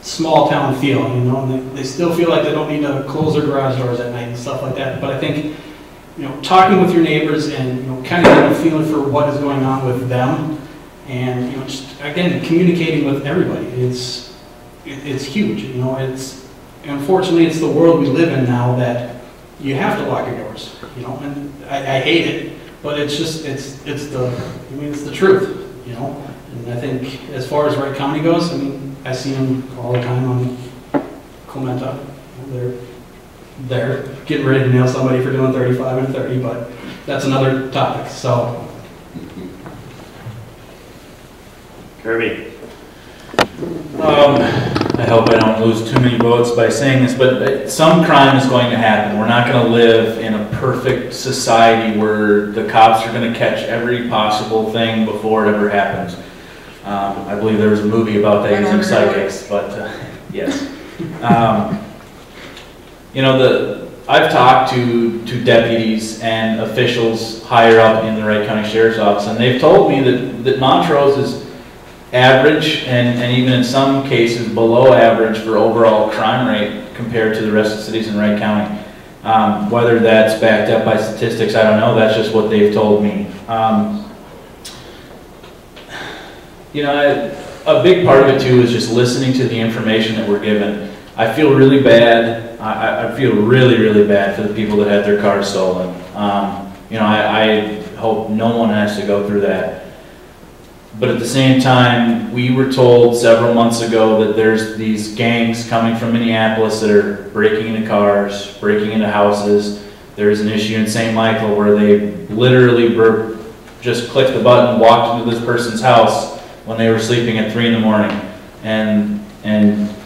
small town feel, you know, and they still feel like they don't need to close their garage doors at night and stuff like that. But I think, you know, talking with your neighbors and, you know, kind of getting a feeling for what is going on with them, and, you know, just, again, communicating with everybody, it's huge. You know, unfortunately, it's the world we live in now that you have to lock your doors, you know, and I hate it, but it's just, it's the truth, you know. And I think as far as Wright County goes, I mean, I see them all the time on Clementa. They're getting ready to nail somebody for doing 35 and 30, but that's another topic, so. Kirby. I hope I don't lose too many votes by saying this, but some crime is going to happen. We're not going to live in a perfect society where the cops are going to catch every possible thing before it ever happens. I believe there was a movie about that using psychics, but yes. You know, I've talked to deputies and officials higher up in the Wright County Sheriff's Office, and they've told me that Montrose is average and even in some cases below average for overall crime rate compared to the rest of the cities in Wright County. Whether that's backed up by statistics, I don't know. That's just what they've told me. You know, a big part of it too is just listening to the information that we're given. I feel really bad. I feel really, really bad for the people that had their cars stolen. You know, I hope no one has to go through that. But at the same time, we were told several months ago that there's these gangs coming from Minneapolis that are breaking into cars, breaking into houses. There's an issue in St. Michael where they literally just clicked the button, walked into this person's house when they were sleeping at 3 in the morning. And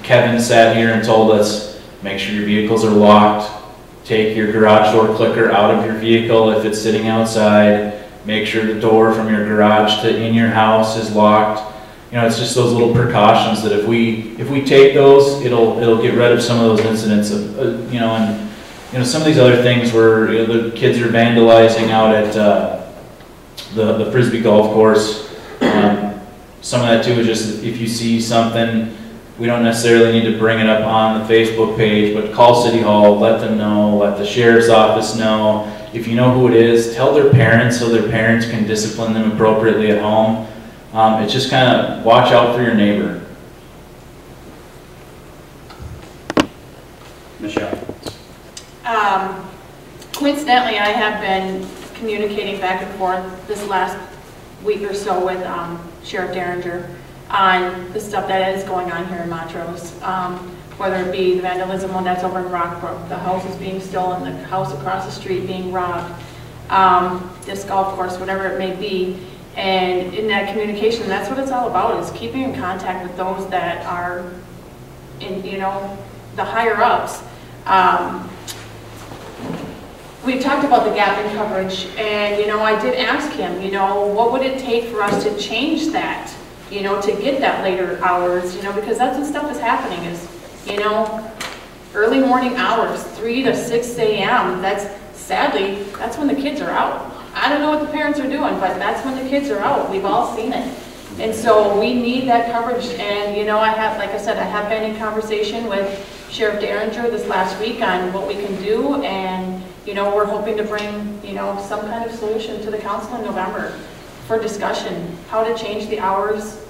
Kevin sat here and told us, make sure your vehicles are locked, take your garage door clicker out of your vehicle if it's sitting outside, make sure the door from your garage to in your house is locked. You know, it's just those little precautions that if we take those, it'll get rid of some of those incidents of, you know, and you know, some of these other things where, you know, the kids are vandalizing out at the Frisbee golf course. Some of that too is just if you see something, we don't necessarily need to bring it up on the Facebook page, but call City Hall, let them know, let the Sheriff's Office know. If you know who it is, tell their parents so their parents can discipline them appropriately at home. It's just kind of watch out for your neighbor. Michelle. Coincidentally, I have been communicating back and forth this last week or so with Sheriff Derringer, on the stuff that is going on here in Montrose. Whether it be the vandalism one that's over in Rockbrook, the houses being stolen, the house across the street being robbed, disc golf course, whatever it may be. And in that communication, that's what it's all about, is keeping in contact with those that are in, you know, the higher ups. We talked about the gap in coverage, and, you know, I did ask him, you know, what would it take for us to change that, you know, to get that later hours, you know, because that's when stuff is happening, is, you know, early morning hours, 3 to 6 a.m. Sadly, that's when the kids are out. I don't know what the parents are doing, but that's when the kids are out. We've all seen it. And so we need that coverage. And, you know, like I said, I have been in conversation with Sheriff Derringer this last week on what we can do. And, you know, we're hoping to bring, you know, some kind of solution to the council in November for discussion, how to change the hours.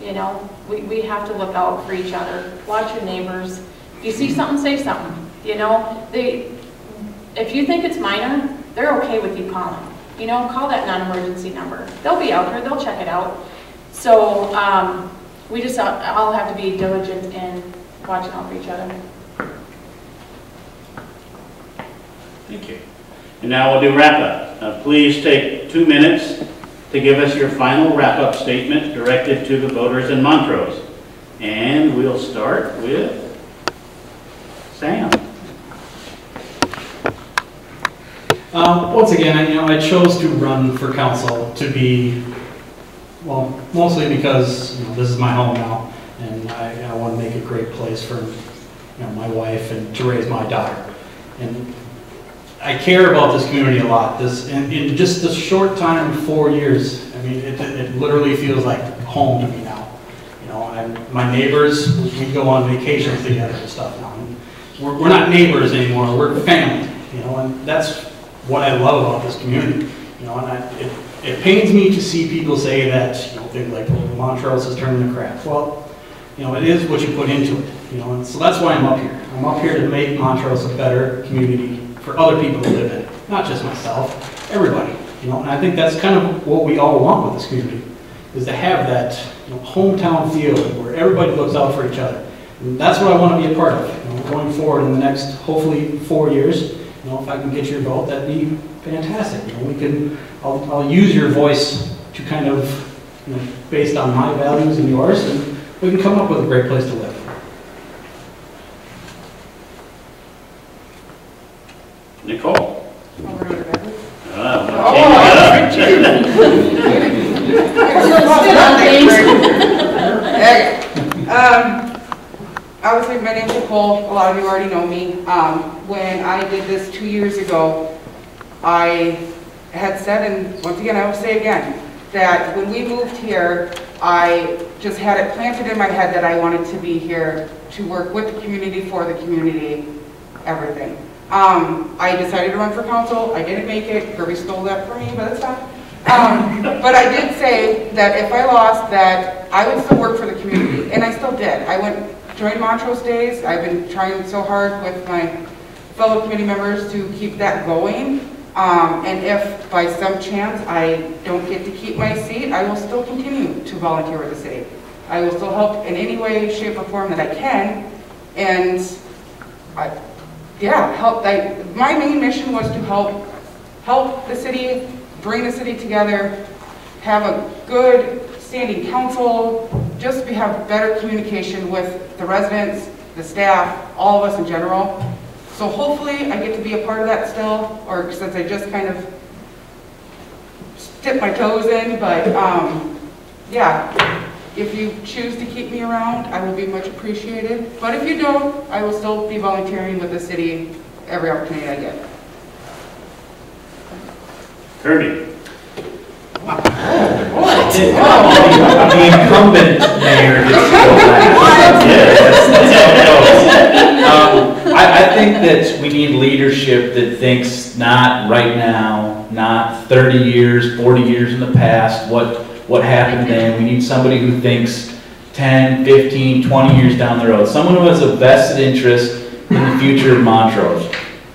You know, we have to look out for each other. Watch your neighbors. If you see something, say something. You know, if you think it's minor, they're okay with you calling. You know, call that non-emergency number. They'll be out here, they'll check it out. So we just all have to be diligent in watching out for each other. Thank you. And now we'll do wrap-up. Please take 2 minutes to give us your final wrap-up statement directed to the voters in Montrose. And we'll start with Sam. Once again, you know, I chose to run for council to be, well, mostly because, you know, this is my home now, and I want to make a great place for, you know, my wife and to raise my daughter. And I care about this community a lot. In just a short time, 4 years, I mean, it literally feels like home to me now. You know, my neighbors, we go on vacations together and stuff now. And we're not neighbors anymore. We're family. You know, and that's what I love about this community. You know, and it pains me to see people say that, you know, things like, well, Montrose is turning the crap. Well, you know, it is what you put into it. You know, and so that's why I'm up here. I'm up here to make Montrose a better community for other people to live in, not just myself, everybody. You know, and I think that's kind of what we all want with this community, is to have that, you know, hometown feel where everybody looks out for each other. And that's what I want to be a part of. You know, going forward in the next, hopefully, 4 years. You know, if I can get your vote, that'd be fantastic. You know, I'll use your voice to kind of, you know, based on my values and yours, and we can come up with a great place to live. Nicole. Obviously, my name's Nicole. A lot of you already know me. When I did this 2 years ago, I had said, and once again, I will say again, that when we moved here, I just had it planted in my head that I wanted to be here to work with the community, for the community, everything. I decided to run for council. I didn't make it. Kirby stole that from me, but it's fine. But I did say that if I lost, that I would still work for the community, and I still did. I joined Montrose Days. I've been trying so hard with my fellow committee members to keep that going. And if by some chance I don't get to keep my seat, I will still continue to volunteer with the city. I will still help in any way, shape, or form that I can. And my main mission was to help the city, bring the city together, have a good standing council, just have better communication with the residents, the staff, all of us in general. So hopefully I get to be a part of that still, or since I just kind of dipped my toes in, but yeah, if you choose to keep me around, I will be much appreciated. But if you don't, I will still be volunteering with the city every opportunity I get. Kirby. The incumbent mayor gets to go back. I think that we need leadership that thinks not right now, not 30 years, 40 years in the past, what happened then. We need somebody who thinks 10, 15, 20 years down the road. Someone who has a vested interest in the future of Montrose.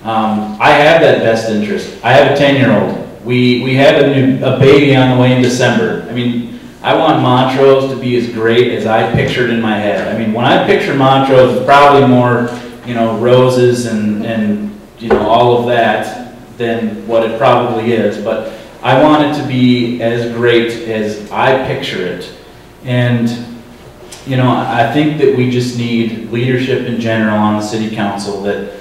I have that vested interest. I have a 10-year-old. We have a baby on the way in December. I mean, I want Montrose to be as great as I pictured in my head. I mean, when I picture Montrose, it's probably more, you know, roses and you know, all of that than what it probably is. But I want it to be as great as I picture it. And, you know, I think that we just need leadership in general on the city council that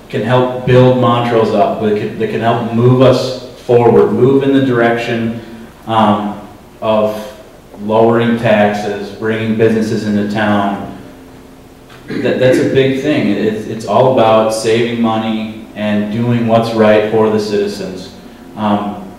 can help build Montrose up, that can help move us forward, move in the direction of lowering taxes, bringing businesses into town. That's a big thing. It's all about saving money and doing what's right for the citizens.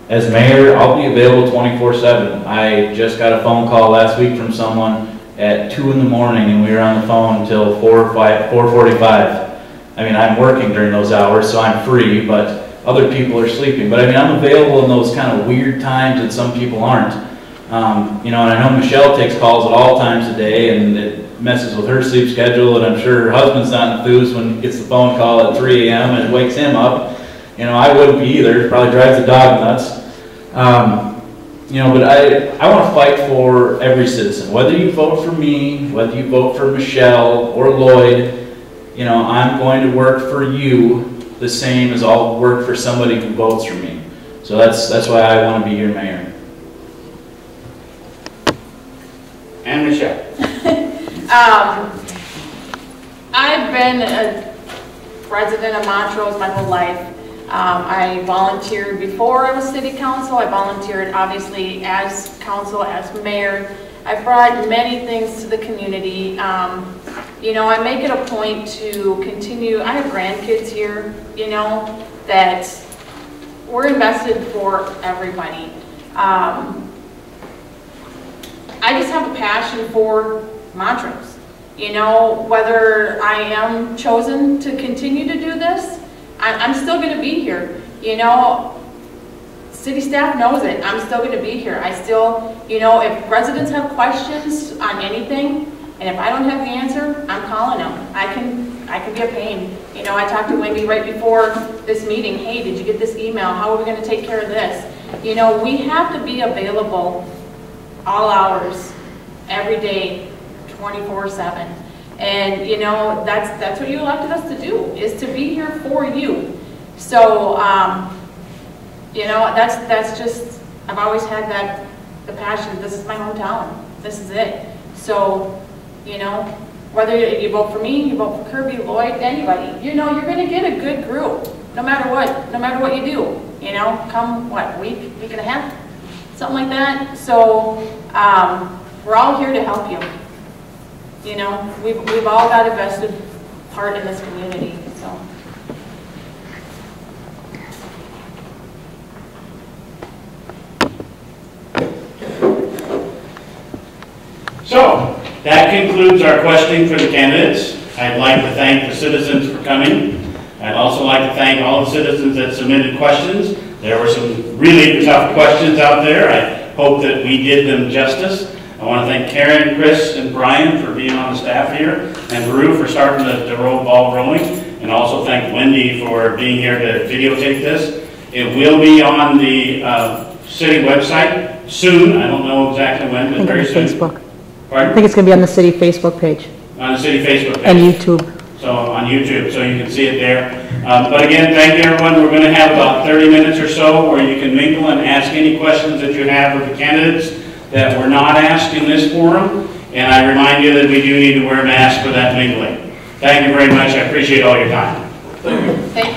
As mayor, I'll be available 24/7. I just got a phone call last week from someone at 2 in the morning, and we were on the phone until 4:45. I mean, I'm working during those hours, so I'm free, but other people are sleeping. But I mean, I'm available in those kind of weird times that some people aren't. You know, and I know Michelle takes calls at all times of day, and it messes with her sleep schedule, and I'm sure her husband's not enthused when he gets the phone call at 3 a.m. and it wakes him up. You know, I wouldn't be either. It probably drives the dog nuts. You know, but I want to fight for every citizen. Whether you vote for me, whether you vote for Michelle or Lloyd, you know, I'm going to work for you the same as I'll work for somebody who votes for me. So that's why I want to be your mayor. And Michelle. I've been a resident of Montrose my whole life. I volunteered before I was city council. I volunteered obviously as council, as mayor. I've brought many things to the community. You know, I make it a point to continue. I have grandkids here, you know, that we're invested for everybody. I just have a passion for Montrose. You know, whether I am chosen to continue to do this, I'm still going to be here. You know, city staff knows it. I'm still going to be here. I still, you know, if residents have questions on anything, and if I don't have the answer, I'm calling them. I can be a pain. You know, I talked to Wendy right before this meeting. Hey, did you get this email? How are we going to take care of this? You know, we have to be available all hours, every day, 24/7. And, you know, that's what you elected us to do, is to be here for you. So, you know, that's just, I've always had the passion. This is my hometown. This is it. So, you know, whether you vote for me, you vote for Kirby, Lloyd, anybody, you know, you're going to get a good group, no matter what you do. You know, come, what, week and a half? Something like that. So, we're all here to help you. You know, we've all got a vested part in this community, so. So, that concludes our questioning for the candidates. I'd like to thank the citizens for coming. I'd also like to thank all the citizens that submitted questions. There were some really tough questions out there. I hope that we did them justice. I want to thank Karen, Chris, and Brian for being on the staff here, and Baru for starting the ball rolling, and also thank Wendy for being here to videotape this. It will be on the city website soon. I don't know exactly when, but very soon. Facebook. Pardon? I think it's going to be on the city Facebook page. On the city Facebook page. And YouTube. So on YouTube, so you can see it there. But again, thank you everyone. We're going to have about 30 minutes or so where you can mingle and ask any questions that you have of the candidates that were not asked in this forum. And I remind you that we do need to wear masks for that mingling. Thank you very much. I appreciate all your time. Thank you.